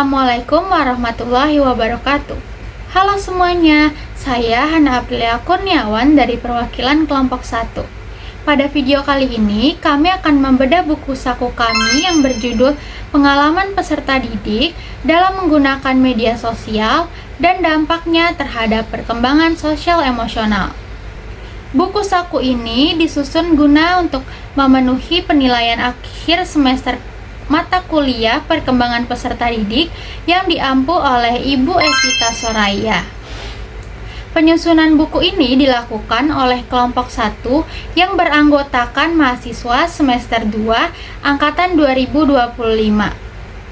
Assalamualaikum warahmatullahi wabarakatuh. Halo semuanya, saya Hana Aprilia Kurniawan dari perwakilan kelompok 1. Pada video kali ini, kami akan membedah buku saku kami yang berjudul Pengalaman Peserta Didik dalam Menggunakan Media Sosial dan Dampaknya Terhadap Perkembangan Sosial Emosional. Buku saku ini disusun guna untuk memenuhi penilaian akhir semester mata kuliah perkembangan peserta didik yang diampu oleh Ibu Evita Soraya. Penyusunan buku ini dilakukan oleh kelompok 1 yang beranggotakan mahasiswa semester 2 angkatan 2025.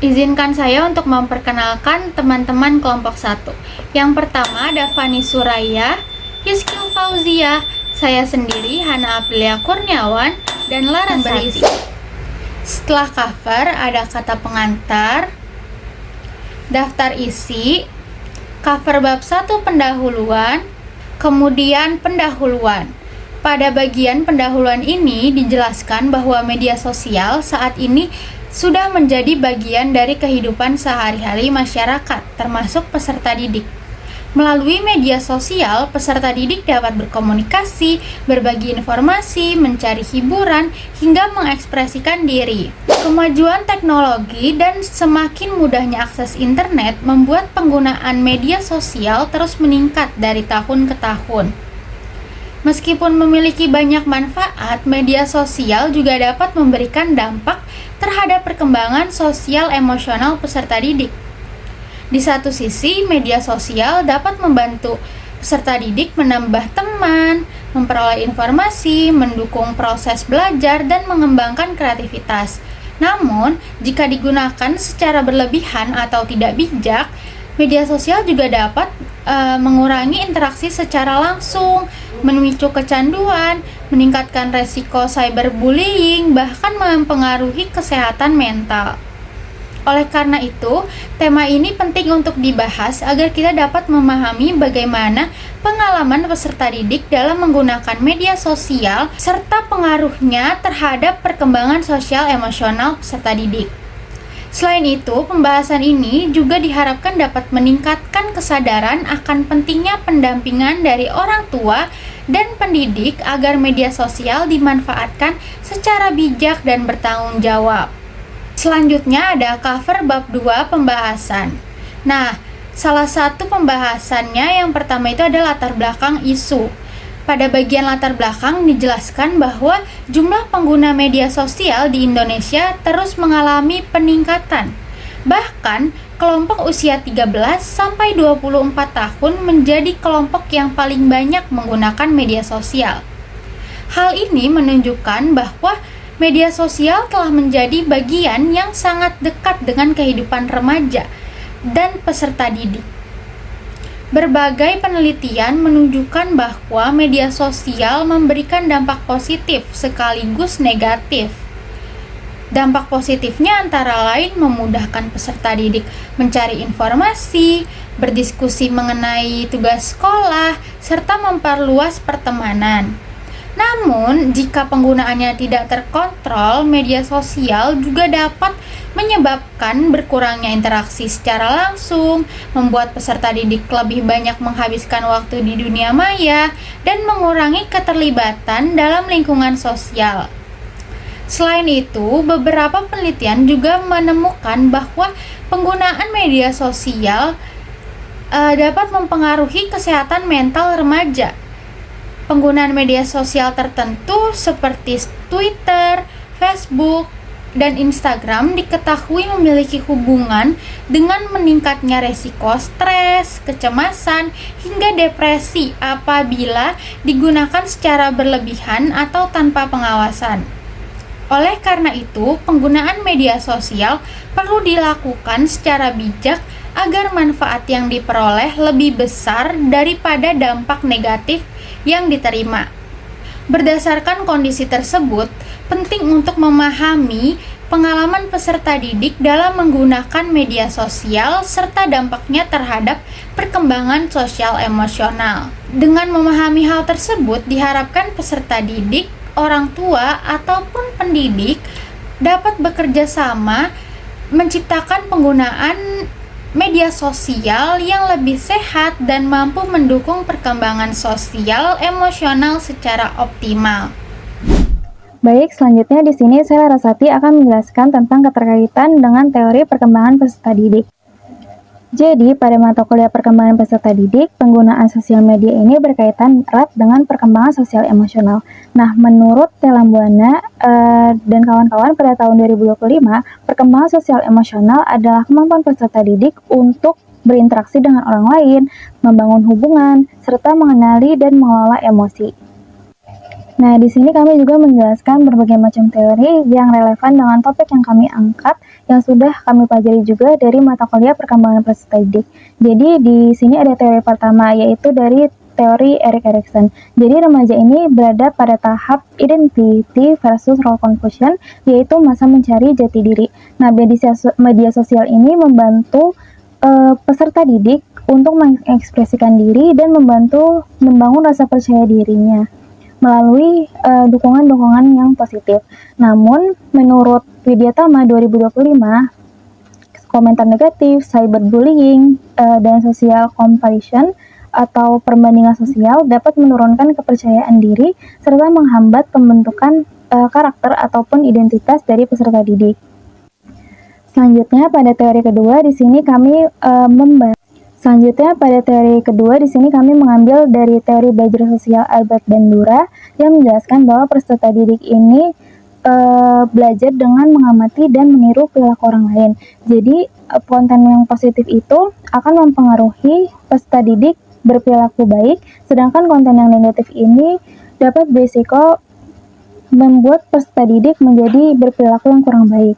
Izinkan saya untuk memperkenalkan teman-teman kelompok 1. Yang pertama ada Fani Suraya, Yusril Fauzia, saya sendiri Hana Aprilia Kurniawan, dan Larasati. Setelah cover ada kata pengantar, daftar isi, cover bab 1 pendahuluan, kemudian pendahuluan. Pada bagian pendahuluan ini dijelaskan bahwa media sosial saat ini sudah menjadi bagian dari kehidupan sehari-hari masyarakat, termasuk peserta didik. Melalui media sosial, peserta didik dapat berkomunikasi, berbagi informasi, mencari hiburan, hingga mengekspresikan diri. Kemajuan teknologi dan semakin mudahnya akses internet membuat penggunaan media sosial terus meningkat dari tahun ke tahun. Meskipun memiliki banyak manfaat, media sosial juga dapat memberikan dampak terhadap perkembangan sosial emosional peserta didik. Di satu sisi, media sosial dapat membantu peserta didik menambah teman, memperoleh informasi, mendukung proses belajar, dan mengembangkan kreativitas. Namun, jika digunakan secara berlebihan atau tidak bijak, media sosial juga dapat mengurangi interaksi secara langsung, memicu kecanduan, meningkatkan resiko cyberbullying, bahkan mempengaruhi kesehatan mental. Oleh karena itu, tema ini penting untuk dibahas agar kita dapat memahami bagaimana pengalaman peserta didik dalam menggunakan media sosial serta pengaruhnya terhadap perkembangan sosial emosional peserta didik. Selain itu, pembahasan ini juga diharapkan dapat meningkatkan kesadaran akan pentingnya pendampingan dari orang tua dan pendidik agar media sosial dimanfaatkan secara bijak dan bertanggung jawab. Selanjutnya ada cover bab 2 pembahasan. Nah, salah satu pembahasannya yang pertama itu adalah latar belakang isu. Pada bagian latar belakang dijelaskan bahwa jumlah pengguna media sosial di Indonesia terus mengalami peningkatan. Bahkan, kelompok usia 13 sampai 24 tahun menjadi kelompok yang paling banyak menggunakan media sosial. Hal ini menunjukkan bahwa media sosial telah menjadi bagian yang sangat dekat dengan kehidupan remaja dan peserta didik. Berbagai penelitian menunjukkan bahwa media sosial memberikan dampak positif sekaligus negatif. Dampak positifnya antara lain memudahkan peserta didik mencari informasi, berdiskusi mengenai tugas sekolah, serta memperluas pertemanan. Namun, jika penggunaannya tidak terkontrol, media sosial juga dapat menyebabkan berkurangnya interaksi secara langsung, membuat peserta didik lebih banyak menghabiskan waktu di dunia maya, dan mengurangi keterlibatan dalam lingkungan sosial. Selain itu, beberapa penelitian juga menemukan bahwa penggunaan media sosial dapat mempengaruhi kesehatan mental remaja. Penggunaan media sosial tertentu seperti Twitter, Facebook, dan Instagram diketahui memiliki hubungan dengan meningkatnya resiko stres, kecemasan, hingga depresi apabila digunakan secara berlebihan atau tanpa pengawasan. Oleh karena itu, penggunaan media sosial perlu dilakukan secara bijak agar manfaat yang diperoleh lebih besar daripada dampak negatif yang diterima. Berdasarkan kondisi tersebut, penting untuk memahami pengalaman peserta didik dalam menggunakan media sosial serta dampaknya terhadap perkembangan sosial emosional. Dengan memahami hal tersebut, diharapkan peserta didik, orang tua, ataupun pendidik dapat bekerja sama menciptakan penggunaan media sosial yang lebih sehat dan mampu mendukung perkembangan sosial emosional secara optimal. Baik, selanjutnya di sini saya Larasati akan menjelaskan tentang keterkaitan dengan teori perkembangan peserta didik. Jadi, pada mata kuliah perkembangan peserta didik, penggunaan sosial media ini berkaitan erat dengan perkembangan sosial emosional. Nah, menurut Telambuana dan kawan-kawan pada tahun 2025, perkembangan sosial emosional adalah kemampuan peserta didik untuk berinteraksi dengan orang lain, membangun hubungan, serta mengenali dan mengelola emosi. Nah, di sini kami juga menjelaskan berbagai macam teori yang relevan dengan topik yang kami angkat yang sudah kami pelajari juga dari mata kuliah perkembangan peserta didik. Jadi di sini ada teori pertama yaitu dari teori Erik Erikson. Jadi remaja ini berada pada tahap identity versus role confusion, yaitu masa mencari jati diri. Nah, media sosial ini membantu peserta didik untuk mengekspresikan diri dan membantu membangun rasa percaya dirinya melalui dukungan-dukungan yang positif. Namun, menurut Widyatama 2025, komentar negatif, cyberbullying, dan social comparison atau perbandingan sosial dapat menurunkan kepercayaan diri serta menghambat pembentukan karakter ataupun identitas dari peserta didik. Selanjutnya, pada teori kedua, di sini kami membahas Selanjutnya, pada teori kedua, di sini kami mengambil dari teori belajar sosial Albert Bandura yang menjelaskan bahwa peserta didik ini belajar dengan mengamati dan meniru perilaku orang lain. Jadi, konten yang positif itu akan mempengaruhi peserta didik berperilaku baik, sedangkan konten yang negatif ini dapat berisiko membuat peserta didik menjadi berperilaku yang kurang baik.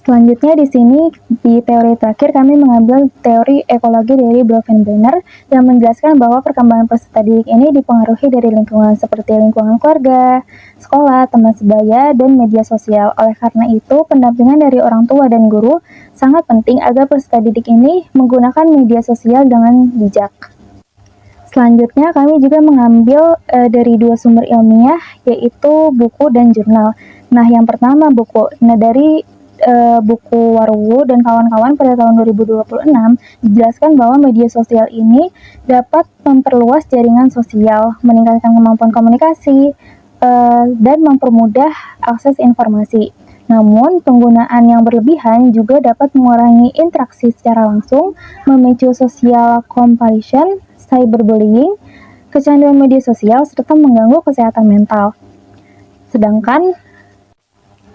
Selanjutnya di sini di teori terakhir kami mengambil teori ekologi dari Bronfenbrenner yang menjelaskan bahwa perkembangan peserta didik ini dipengaruhi dari lingkungan seperti lingkungan keluarga, sekolah, teman sebaya, dan media sosial. Oleh karena itu, pendampingan dari orang tua dan guru sangat penting agar peserta didik ini menggunakan media sosial dengan bijak. Selanjutnya kami juga mengambil dari dua sumber ilmiah yaitu buku dan jurnal. Nah, yang pertama buku. Nah, dari buku Warwu dan kawan-kawan pada tahun 2026 dijelaskan bahwa media sosial ini dapat memperluas jaringan sosial, meningkatkan kemampuan komunikasi, dan mempermudah akses informasi. Namun, penggunaan yang berlebihan juga dapat mengurangi interaksi secara langsung, memicu social comparison, cyberbullying, kecanduan media sosial, serta mengganggu kesehatan mental.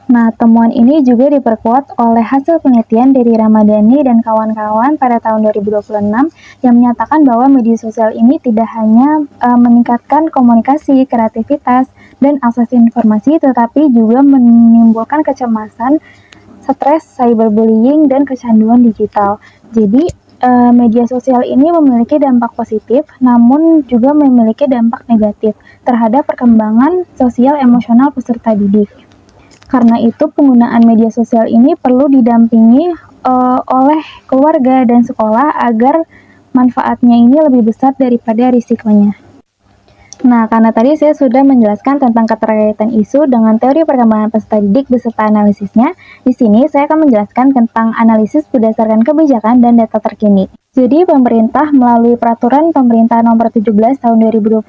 Nah, temuan ini juga diperkuat oleh hasil penelitian dari Ramadhani dan kawan-kawan pada tahun 2026 yang menyatakan bahwa media sosial ini tidak hanya meningkatkan komunikasi, kreativitas, dan akses informasi, tetapi juga menimbulkan kecemasan, stres, cyberbullying, dan kecanduan digital. Jadi, media sosial ini memiliki dampak positif, namun juga memiliki dampak negatif terhadap perkembangan sosial emosional peserta didik. Karena itu, penggunaan media sosial ini perlu didampingi oleh keluarga dan sekolah agar manfaatnya ini lebih besar daripada risikonya. Nah, karena tadi saya sudah menjelaskan tentang keterkaitan isu dengan teori perkembangan peserta didik beserta analisisnya, di sini saya akan menjelaskan tentang analisis berdasarkan kebijakan dan data terkini. Jadi, pemerintah melalui Peraturan Pemerintah Nomor 17 Tahun 2025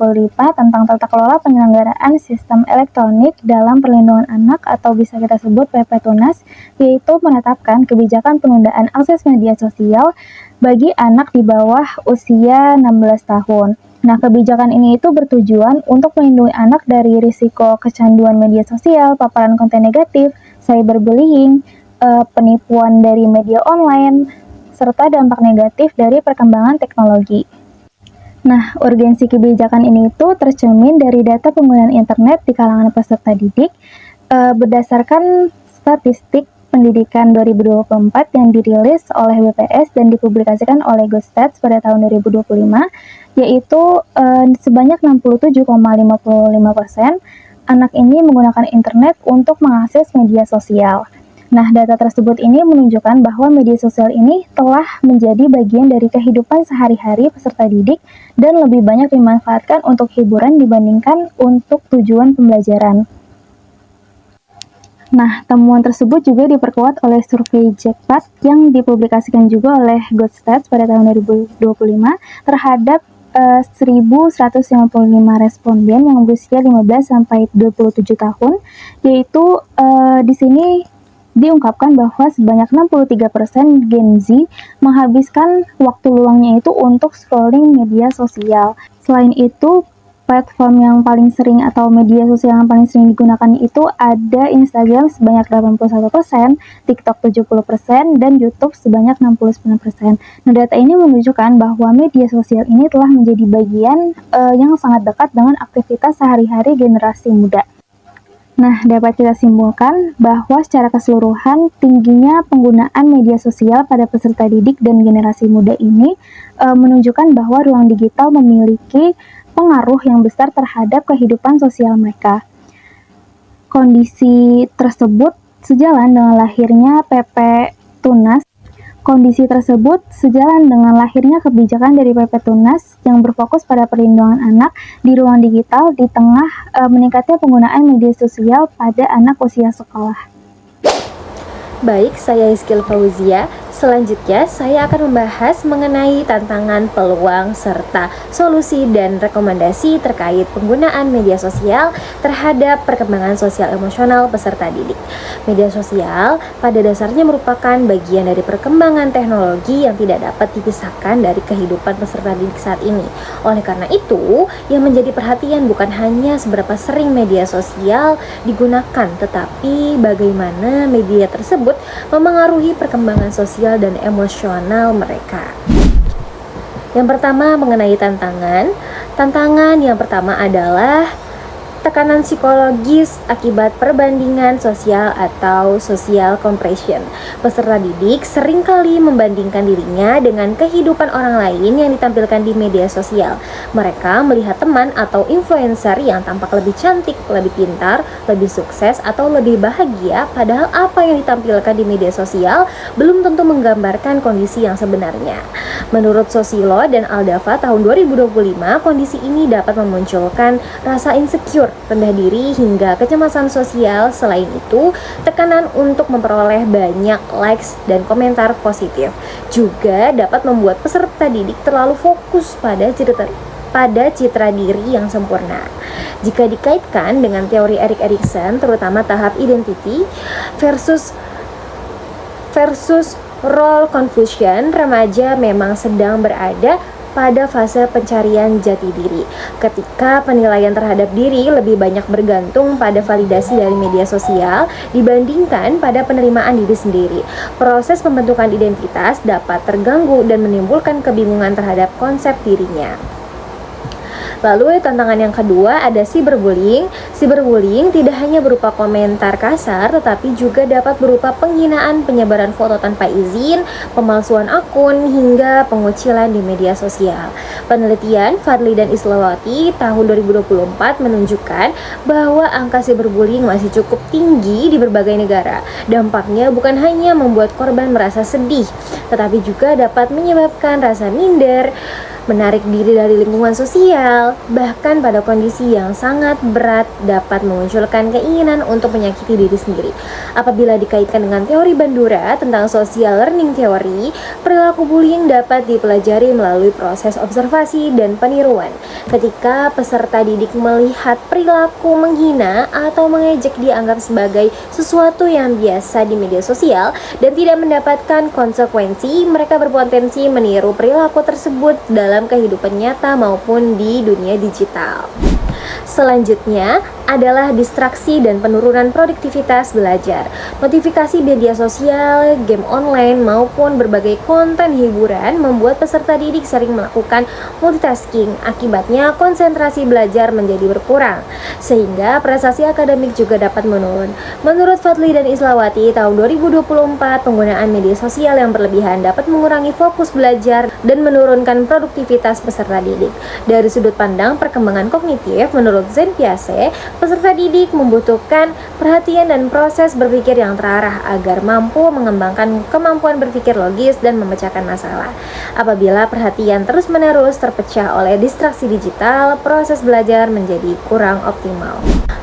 tentang tata kelola penyelenggaraan sistem elektronik dalam perlindungan anak atau bisa kita sebut PP-TUNAS, yaitu menetapkan kebijakan penundaan akses media sosial bagi anak di bawah usia 16 tahun. Nah, kebijakan ini itu bertujuan untuk melindungi anak dari risiko kecanduan media sosial, paparan konten negatif, cyberbullying, penipuan dari media online, serta dampak negatif dari perkembangan teknologi. Nah, urgensi kebijakan ini itu tercermin dari data penggunaan internet di kalangan peserta didik berdasarkan statistik pendidikan 2024 yang dirilis oleh BPS dan dipublikasikan oleh GoStats pada tahun 2025, yaitu sebanyak 67,55% anak ini menggunakan internet untuk mengakses media sosial. Nah, data tersebut ini menunjukkan bahwa media sosial ini telah menjadi bagian dari kehidupan sehari-hari peserta didik dan lebih banyak dimanfaatkan untuk hiburan dibandingkan untuk tujuan pembelajaran. Nah, temuan tersebut juga diperkuat oleh survei Jackpot yang dipublikasikan juga oleh GoodStats pada tahun 2025 terhadap 1.155 responden yang berusia 15 sampai 27 tahun, yaitu di sini diungkapkan bahwa sebanyak 63% Gen Z menghabiskan waktu luangnya itu untuk scrolling media sosial. Selain itu, platform yang paling sering atau media sosial yang paling sering digunakan itu ada Instagram sebanyak 81%, TikTok 70%, dan YouTube sebanyak 69%. Nah, data ini menunjukkan bahwa media sosial ini telah menjadi bagian yang sangat dekat dengan aktivitas sehari-hari generasi muda. Nah, dapat kita simpulkan bahwa secara keseluruhan tingginya penggunaan media sosial pada peserta didik dan generasi muda ini menunjukkan bahwa ruang digital memiliki pengaruh yang besar terhadap kehidupan sosial mereka. Kondisi tersebut sejalan dengan lahirnya PP Tunas. Kondisi tersebut sejalan dengan lahirnya kebijakan dari PP Tunas yang berfokus pada perlindungan anak di ruang digital di tengah meningkatnya penggunaan media sosial pada anak usia sekolah. Baik, saya Hizkil Fauzia. Selanjutnya, saya akan membahas mengenai tantangan, peluang, serta solusi dan rekomendasi terkait penggunaan media sosial terhadap perkembangan sosial emosional peserta didik. Media sosial pada dasarnya merupakan bagian dari perkembangan teknologi yang tidak dapat dipisahkan dari kehidupan peserta didik saat ini. Oleh karena itu, yang menjadi perhatian bukan hanya seberapa sering media sosial digunakan, tetapi bagaimana media tersebut memengaruhi perkembangan sosial dan emosional mereka. Yang pertama mengenai tantangan. Tantangan yang pertama adalah tekanan psikologis akibat perbandingan sosial atau social compression. Peserta didik seringkali membandingkan dirinya dengan kehidupan orang lain yang ditampilkan di media sosial. Mereka melihat teman atau influencer yang tampak lebih cantik, lebih pintar, lebih sukses, atau lebih bahagia, padahal apa yang ditampilkan di media sosial belum tentu menggambarkan kondisi yang sebenarnya. Menurut Sosilo dan Aldava tahun 2025, kondisi ini dapat memunculkan rasa insecure, rendah diri, hingga kecemasan sosial. Selain itu, tekanan untuk memperoleh banyak likes dan komentar positif juga dapat membuat peserta didik terlalu fokus pada citra diri yang sempurna. Jika dikaitkan dengan teori Erik Erikson, terutama tahap identity versus role confusion, remaja memang sedang berada pada fase pencarian jati diri, ketika penilaian terhadap diri lebih banyak bergantung pada validasi dari media sosial dibandingkan pada penerimaan diri sendiri. Proses pembentukan identitas dapat terganggu dan menimbulkan kebingungan terhadap konsep dirinya. Lalu tantangan yang kedua ada cyberbullying. Cyberbullying tidak hanya berupa komentar kasar, tetapi juga dapat berupa penghinaan, penyebaran foto tanpa izin, pemalsuan akun, hingga pengucilan di media sosial. Penelitian Fadli dan Islawati tahun 2024 menunjukkan bahwa angka cyberbullying masih cukup tinggi di berbagai negara. Dampaknya bukan hanya membuat korban merasa sedih, tetapi juga dapat menyebabkan rasa minder, menarik diri dari lingkungan sosial, bahkan pada kondisi yang sangat berat dapat memunculkan keinginan untuk menyakiti diri sendiri. Apabila dikaitkan dengan teori Bandura tentang social learning theory, perilaku bullying dapat dipelajari melalui proses observasi dan peniruan. Ketika peserta didik melihat perilaku menghina atau mengejek dianggap sebagai sesuatu yang biasa di media sosial dan tidak mendapatkan konsekuensi, mereka berpotensi meniru perilaku tersebut dalam kehidupan nyata maupun di dunia digital. Selanjutnya adalah distraksi dan penurunan produktivitas belajar. Notifikasi media sosial, game online, maupun berbagai konten hiburan membuat peserta didik sering melakukan multitasking. Akibatnya konsentrasi belajar menjadi berkurang, sehingga prestasi akademik juga dapat menurun. Menurut Fadli dan Islawati tahun 2024, penggunaan media sosial yang berlebihan dapat mengurangi fokus belajar dan menurunkan produktivitas peserta didik. Dari sudut pandang perkembangan kognitif, menurut Zen Piaget, Peserta didik membutuhkan perhatian dan proses berpikir yang terarah agar mampu mengembangkan kemampuan berpikir logis dan memecahkan masalah. Apabila perhatian terus-menerus terpecah oleh distraksi digital, proses belajar menjadi kurang optimal.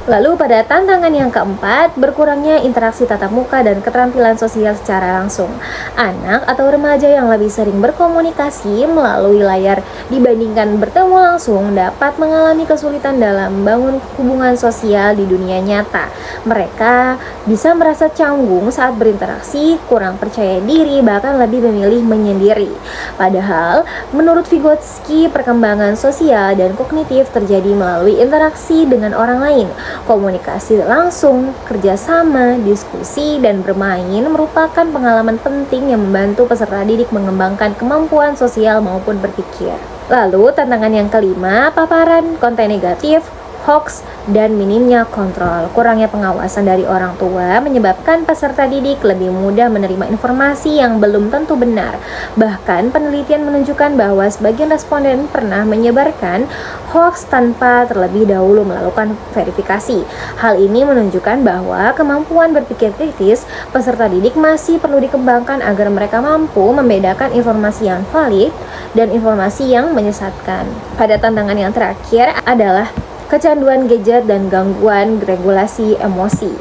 Lalu pada tantangan yang keempat, berkurangnya interaksi tatap muka dan keterampilan sosial secara langsung. Anak atau remaja yang lebih sering berkomunikasi melalui layar dibandingkan bertemu langsung dapat mengalami kesulitan dalam membangun hubungan sosial di dunia nyata. Mereka bisa merasa canggung saat berinteraksi, kurang percaya diri, bahkan lebih memilih menyendiri. Padahal, menurut Vygotsky, perkembangan sosial dan kognitif terjadi melalui interaksi dengan orang lain. Komunikasi langsung, kerjasama, diskusi, dan bermain merupakan pengalaman penting yang membantu peserta didik mengembangkan kemampuan sosial maupun berpikir. Lalu, tantangan yang kelima, paparan konten negatif, hoax, dan minimnya kontrol. Kurangnya pengawasan dari orang tua menyebabkan peserta didik lebih mudah menerima informasi yang belum tentu benar. Bahkan penelitian menunjukkan bahwa sebagian responden pernah menyebarkan hoax tanpa terlebih dahulu melakukan verifikasi. Hal ini menunjukkan bahwa kemampuan berpikir kritis peserta didik masih perlu dikembangkan agar mereka mampu membedakan informasi yang valid dan informasi yang menyesatkan. Pada tantangan yang terakhir adalah kecanduan gadget dan gangguan regulasi emosi.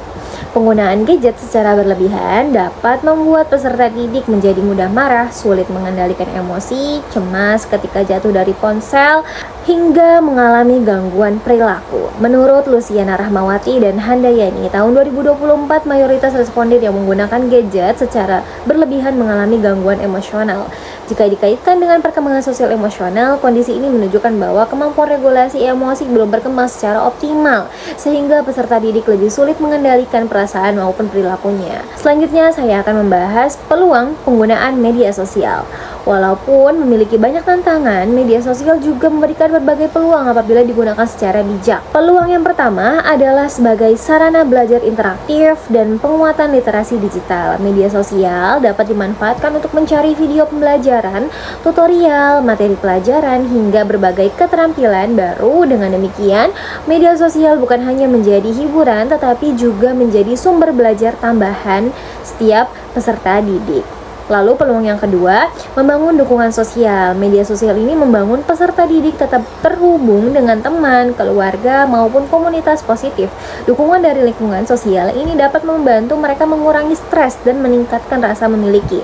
Penggunaan gadget secara berlebihan dapat membuat peserta didik menjadi mudah marah, sulit mengendalikan emosi, cemas ketika jatuh dari ponsel, hingga mengalami gangguan perilaku. Menurut Luciana Rahmawati dan Handayani, tahun 2024 mayoritas responden yang menggunakan gadget secara berlebihan mengalami gangguan emosional. Jika dikaitkan dengan perkembangan sosial emosional, kondisi ini menunjukkan bahwa kemampuan regulasi emosi belum berkembang secara optimal, sehingga peserta didik lebih sulit mengendalikan perasaan maupun perilakunya. Selanjutnya, saya akan membahas peluang penggunaan media sosial. Walaupun memiliki banyak tantangan, media sosial juga memberikan berbagai peluang apabila digunakan secara bijak. Peluang yang pertama adalah sebagai sarana belajar interaktif dan penguatan literasi digital. Media sosial dapat dimanfaatkan untuk mencari video pembelajaran, tutorial, materi pelajaran, hingga berbagai keterampilan baru. Dengan demikian, media sosial bukan hanya menjadi hiburan, tetapi juga menjadi sumber belajar tambahan setiap peserta didik. Lalu peluang yang kedua, membangun dukungan sosial. Media sosial ini membangun peserta didik tetap terhubung dengan teman, keluarga, maupun komunitas positif. Dukungan dari lingkungan sosial ini dapat membantu mereka mengurangi stres dan meningkatkan rasa memiliki.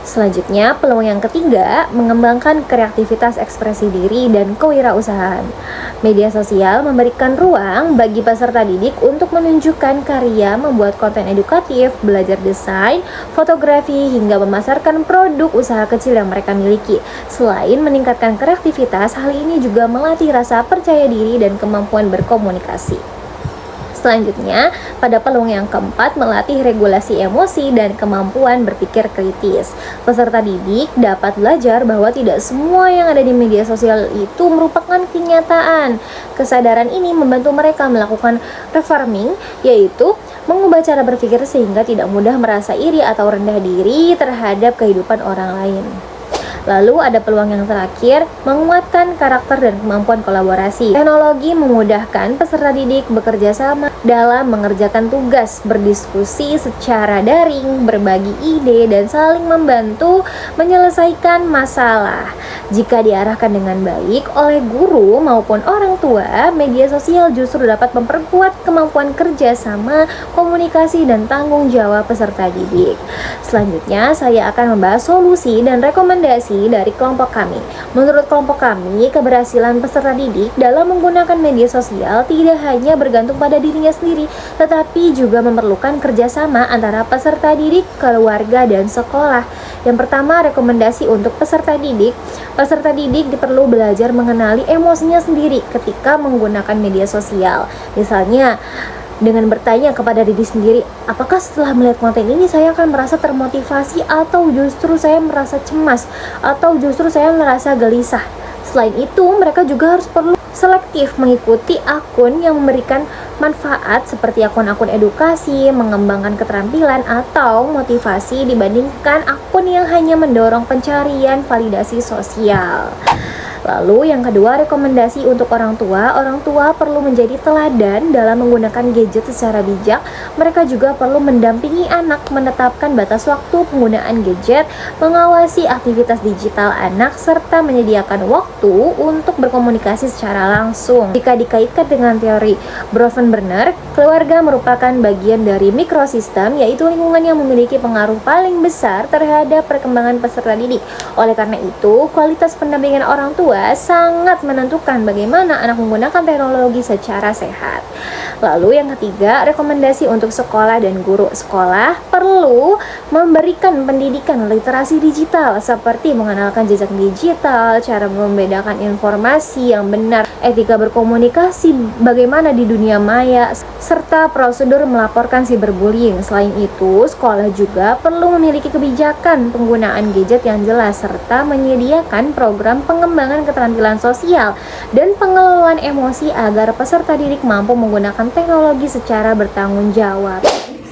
Selanjutnya, peluang yang ketiga, mengembangkan kreativitas ekspresi diri dan kewirausahaan. Media sosial memberikan ruang bagi peserta didik untuk menunjukkan karya, membuat konten edukatif, belajar desain, fotografi, hingga memasarkan produk usaha kecil yang mereka miliki. Selain meningkatkan kreativitas, hal ini juga melatih rasa percaya diri dan kemampuan berkomunikasi. Selanjutnya, pada peluang yang keempat, melatih regulasi emosi dan kemampuan berpikir kritis. Peserta didik dapat belajar bahwa tidak semua yang ada di media sosial itu merupakan kenyataan. Kesadaran ini membantu mereka melakukan reframing, yaitu mengubah cara berpikir sehingga tidak mudah merasa iri atau rendah diri terhadap kehidupan orang lain. Lalu ada peluang yang terakhir, menguatkan karakter dan kemampuan kolaborasi. Teknologi memudahkan peserta didik bekerja sama dalam mengerjakan tugas, berdiskusi secara daring, berbagi ide, dan saling membantu menyelesaikan masalah. Jika diarahkan dengan baik oleh guru maupun orang tua, media sosial justru dapat memperkuat kemampuan kerja sama, komunikasi, dan tanggung jawab peserta didik. Selanjutnya, saya akan membahas solusi dan rekomendasi dari kelompok kami. Menurut kelompok kami, keberhasilan peserta didik dalam menggunakan media sosial tidak hanya bergantung pada dirinya sendiri, tetapi juga memerlukan kerjasama antara peserta didik, keluarga, dan sekolah. Yang pertama, rekomendasi untuk peserta didik. Peserta didik perlu belajar mengenali emosinya sendiri ketika menggunakan media sosial. Misalnya, dengan bertanya kepada diri sendiri, apakah setelah melihat konten ini saya akan merasa termotivasi, atau justru saya merasa cemas, atau justru saya merasa gelisah. Selain itu, mereka juga harus perlu selektif mengikuti akun yang memberikan manfaat seperti akun-akun edukasi, mengembangkan keterampilan, atau motivasi dibandingkan akun yang hanya mendorong pencarian validasi sosial. Lalu yang kedua, rekomendasi untuk orang tua perlu menjadi teladan dalam menggunakan gadget secara bijak. Mereka juga perlu mendampingi anak, menetapkan batas waktu penggunaan gadget, mengawasi aktivitas digital anak, serta menyediakan waktu untuk berkomunikasi secara langsung. Jika dikaitkan dengan teori Bronfenbrenner, keluarga merupakan bagian dari mikrosistem, yaitu lingkungan yang memiliki pengaruh paling besar terhadap perkembangan peserta didik. Oleh karena itu, kualitas pendampingan orang tua sangat menentukan bagaimana anak menggunakan teknologi secara sehat. Lalu yang ketiga, rekomendasi untuk sekolah dan guru. Sekolah perlu memberikan pendidikan literasi digital seperti mengenalkan jejak digital, cara membedakan informasi yang benar, etika berkomunikasi bagaimana di dunia maya, serta prosedur melaporkan cyberbullying. Selain itu, sekolah juga perlu memiliki kebijakan penggunaan gadget yang jelas serta menyediakan program pengembangan keterampilan sosial dan pengelolaan emosi agar peserta didik mampu menggunakan teknologi secara bertanggung jawab.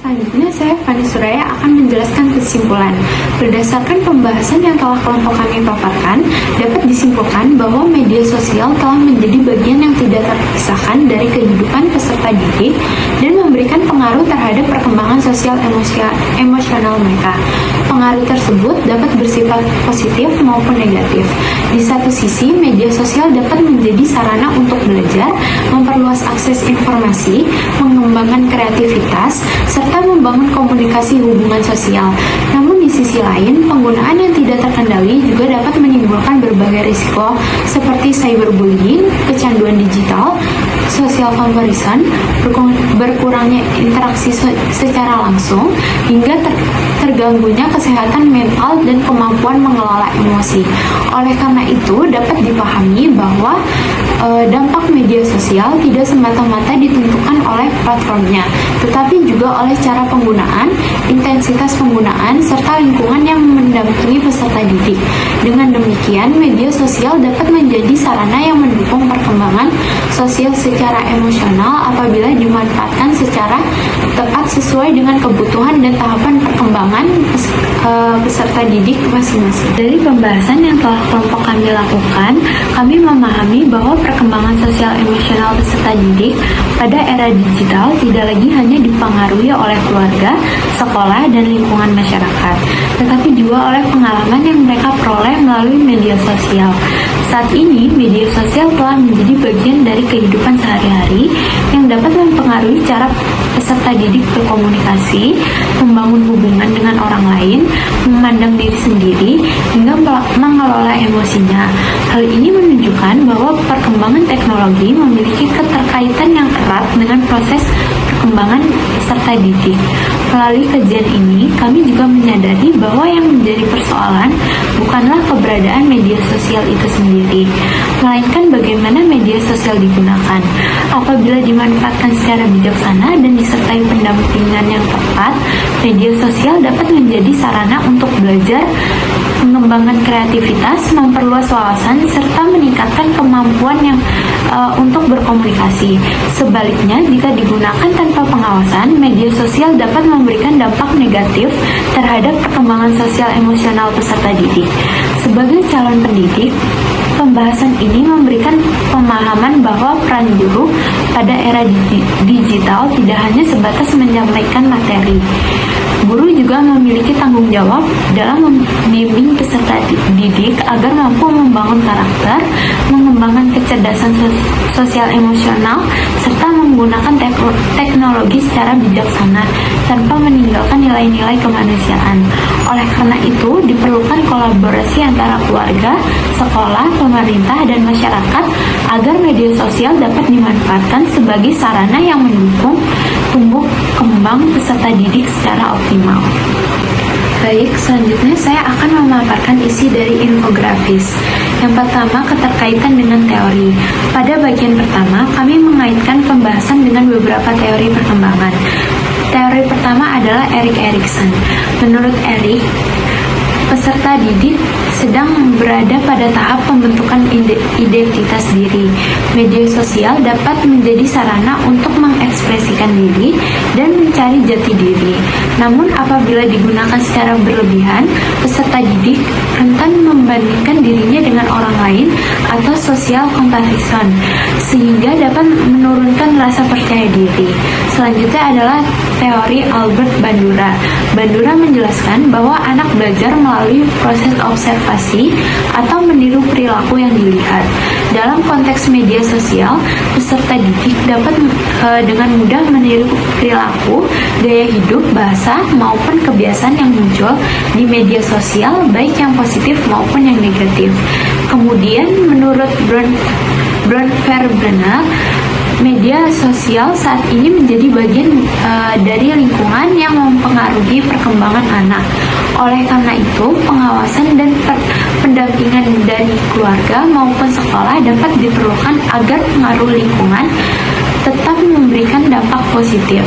Selanjutnya, saya Fani Suraya akan menjelaskan kesimpulan. Berdasarkan pembahasan yang telah kelompok kami paparkan, dapat disimpulkan bahwa media sosial telah menjadi bagian yang tidak terpisahkan dari kehidupan peserta didik dan memberikan pengaruh terhadap perkembangan sosial emosional mereka. Pengaruh tersebut dapat bersifat positif maupun negatif. Di satu sisi, media sosial dapat menjadi sarana untuk belajar, memperluas akses informasi, mengembangkan kreativitas, serta membangun komunikasi hubungan sosial. Namun di sisi lain, penggunaan yang tidak terkendali juga dapat menimbulkan berbagai risiko seperti cyberbullying, kecanduan digital, social comparison, berkurangnya interaksi secara langsung, hingga terganggunya kesehatan mental dan kemampuan mengelola emosi. Oleh karena itu, dapat dipahami bahwa dampak media sosial tidak semata-mata ditentukan oleh platformnya, tetapi juga oleh cara penggunaan, intensitas penggunaan, serta lingkungan yang mendampingi peserta didik. Dengan demikian, media sosial dapat menjadi sarana yang mendukung perkembangan sosial secara emosional apabila dimanfaatkan secara tepat sesuai dengan kebutuhan dan tahapan perkembangan peserta didik masing-masing. Dari pembahasan yang telah kelompok kami lakukan, kami memahami bahwa perkembangan sosial emosional peserta didik pada era digital tidak lagi hanya dipengaruhi oleh keluarga, sekolah, dan lingkungan masyarakat, tetapi juga oleh pengalaman yang mereka peroleh melalui media sosial. Saat ini, media sosial telah menjadi bagian dari kehidupan sehari-hari yang dapat mempengaruhi cara peserta didik berkomunikasi, membangun hubungan dengan orang lain, memandang diri sendiri, hingga mengelola emosinya. Hal ini menunjukkan bahwa perkembangan teknologi memiliki keterkaitan yang erat dengan proses perkembangan peserta didik. Melalui kajian ini, kami juga menyadari bahwa yang menjadi persoalan bukanlah keberadaan media sosial itu sendiri, melainkan bagaimana media sosial digunakan. Apabila dimanfaatkan secara bijaksana dan disertai pendampingan yang tepat, media sosial dapat menjadi sarana untuk belajar, mengembangkan kreativitas, memperluas wawasan, serta meningkatkan kemampuan yang untuk berkomunikasi. Sebaliknya, jika digunakan tanpa pengawasan, media sosial dapat memberikan dampak negatif terhadap perkembangan sosial emosional peserta didik. Sebagai calon pendidik, pembahasan ini memberikan pemahaman bahwa peran guru pada era digital tidak hanya sebatas menyampaikan materi. Guru juga memiliki tanggung jawab dalam membimbing peserta didik agar mampu membangun karakter, mengembangkan kecerdasan sosial emosional, serta menggunakan teknologi secara bijaksana tanpa meninggalkan nilai-nilai kemanusiaan. Oleh karena itu, diperlukan kolaborasi antara keluarga, sekolah, pemerintah, dan masyarakat agar media sosial dapat dimanfaatkan sebagai sarana yang mendukung tumbuh kembang peserta didik secara optimal. Baik, selanjutnya saya akan memaparkan isi dari infografis. Yang pertama, keterkaitan dengan teori. Pada bagian pertama, kami mengaitkan pembahasan dengan beberapa teori perkembangan. Teori pertama adalah Erik Erikson. Menurut Erik, peserta didik sedang berada pada tahap pembentukan identitas diri. Media sosial dapat menjadi sarana untuk mengekspresikan diri dan mencari mencari jati diri. Namun apabila digunakan secara berlebihan, peserta didik rentan membandingkan dirinya dengan orang lain atau social comparison, sehingga dapat menurunkan rasa percaya diri. Selanjutnya adalah teori Albert Bandura. Bandura menjelaskan bahwa anak belajar melalui proses observasi atau meniru perilaku yang dilihat. Dalam konteks media sosial, peserta didik dapat dengan mudah meniru perilaku, gaya hidup, bahasa, maupun kebiasaan yang muncul di media sosial, baik yang positif maupun yang negatif. Kemudian, menurut Brown Verbrenner, media sosial saat ini menjadi bagian dari lingkungan yang mempengaruhi perkembangan anak. Oleh karena itu, pengawasan dan pendampingan dari keluarga maupun sekolah dapat diperlukan agar pengaruh lingkungan tetap memberikan dampak positif.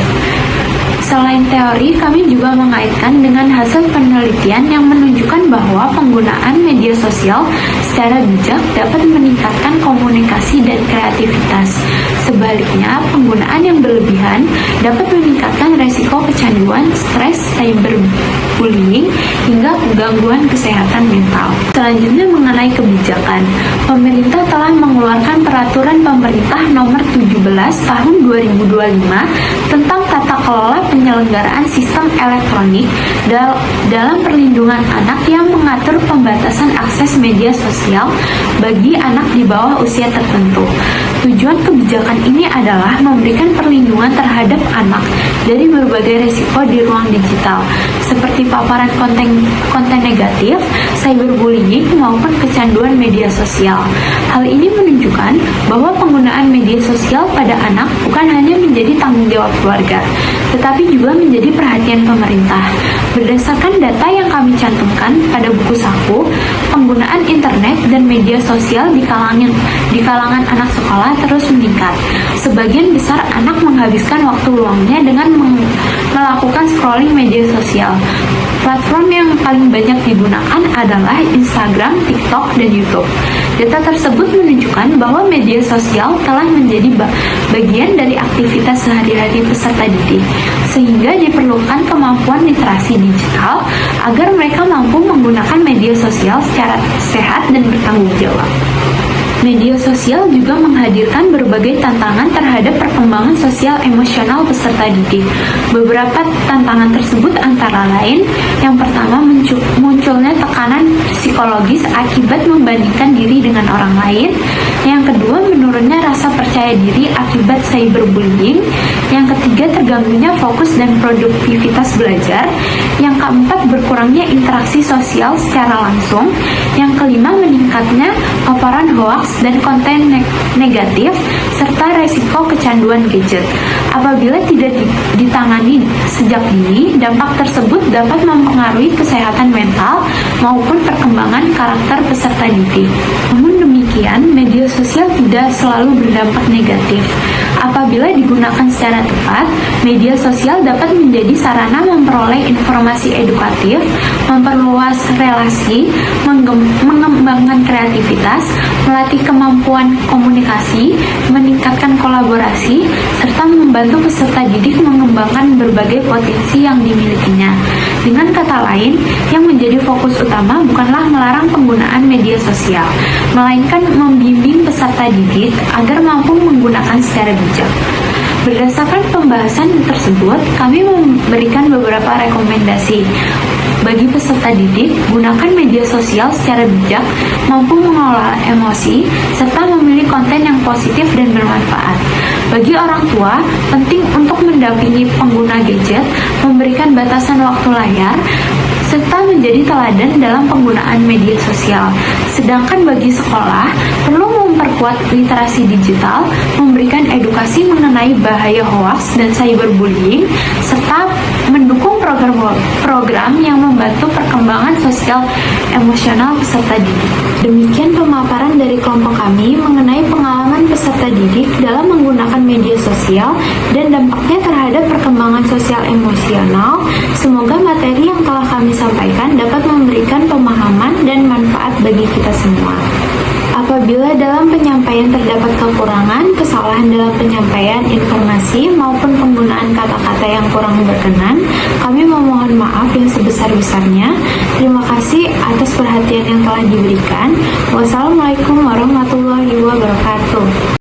Selain teori, kami juga mengaitkan dengan hasil penelitian yang menunjukkan bahwa penggunaan media sosial secara bijak dapat meningkatkan komunikasi dan kreativitas. Sebaliknya, penggunaan yang berlebihan dapat meningkatkan resiko kecanduan, stres, cyberbullying, hingga gangguan kesehatan mental. Selanjutnya mengenai kebijakan. Pemerintah telah mengeluarkan peraturan pemerintah nomor 17 tahun 2025 tentang tata kelola penyelenggaraan sistem elektronik dalam perlindungan anak yang mengatur pembatasan akses media sosial bagi anak di bawah usia tertentu. Tujuan kebijakan ini adalah memberikan perlindungan terhadap anak dari berbagai risiko di ruang digital, seperti paparan konten negatif, cyberbullying, maupun kecanduan media sosial. Hal ini menunjukkan bahwa penggunaan media sosial pada anak bukan hanya menjadi tanggung jawab keluarga, tetapi juga menjadi perhatian pemerintah. Berdasarkan data yang kami cantumkan pada buku saku, penggunaan internet dan media sosial di kalangan anak sekolah terus meningkat. Sebagian besar anak menghabiskan waktu luangnya dengan melakukan scrolling media sosial. Platform yang paling banyak digunakan adalah Instagram, TikTok, dan YouTube. Data tersebut menunjukkan bahwa media sosial telah menjadi bagian dari aktivitas sehari-hari peserta didik, sehingga diperlukan kemampuan literasi digital agar mereka mampu menggunakan media sosial secara sehat dan bertanggung jawab. Media sosial juga menghadirkan berbagai tantangan terhadap perkembangan sosial emosional peserta didik. Beberapa tantangan tersebut antara lain, yang pertama munculnya tekanan psikologis akibat membandingkan diri dengan orang lain. Yang kedua, menurunnya rasa percaya diri akibat cyberbullying. Yang ketiga, terganggunya fokus dan produktivitas belajar. Yang keempat, berkurangnya interaksi sosial secara langsung. Yang kelima, meningkatnya paparan hoaks dan konten negatif, serta resiko kecanduan gadget. Apabila tidak ditangani sejak dini, dampak tersebut dapat mempengaruhi kesehatan mental maupun perkembangan karakter peserta didik. Namun demikian, media sosial tidak selalu berdampak negatif. Apabila digunakan secara tepat, media sosial dapat menjadi sarana memperoleh informasi edukatif, memperluas relasi, mengembangkan kreativitas, melatih kemampuan komunikasi, meningkatkan kolaborasi, serta membantu peserta didik mengembangkan berbagai potensi yang dimilikinya. Dengan kata lain, yang menjadi fokus utama bukanlah melarang penggunaan media sosial, melainkan membimbing peserta didik agar mampu menggunakan secara bijak. Berdasarkan pembahasan tersebut, kami memberikan beberapa rekomendasi. Bagi peserta didik, gunakan media sosial secara bijak, mampu mengelola emosi, serta memilih konten yang positif dan bermanfaat. Bagi orang tua, penting untuk mendampingi pengguna gadget, memberikan batasan waktu layar, serta menjadi teladan dalam penggunaan media sosial. Sedangkan bagi sekolah, perlu memperkuat literasi digital, memberikan edukasi mengenai bahaya hoaks dan cyberbullying, serta mendukung program yang membantu perkembangan sosial emosional peserta didik. Demikian pemaparan dari kelompok kami mengenai pengalaman peserta didik dalam menggunakan media sosial dan dampaknya terhadap perkembangan sosial emosional. Semoga materi yang telah kami sampaikan dapat memberikan pemahaman dan manfaat bagi kita semua. Apabila dalam penyampaian terdapat kekurangan, kesalahan dalam penyampaian informasi maupun penggunaan kata-kata yang kurang berkenan, kami memohon maaf yang sebesar-besarnya. Terima kasih atas perhatian yang telah diberikan. Wassalamualaikum warahmatullahi wabarakatuh.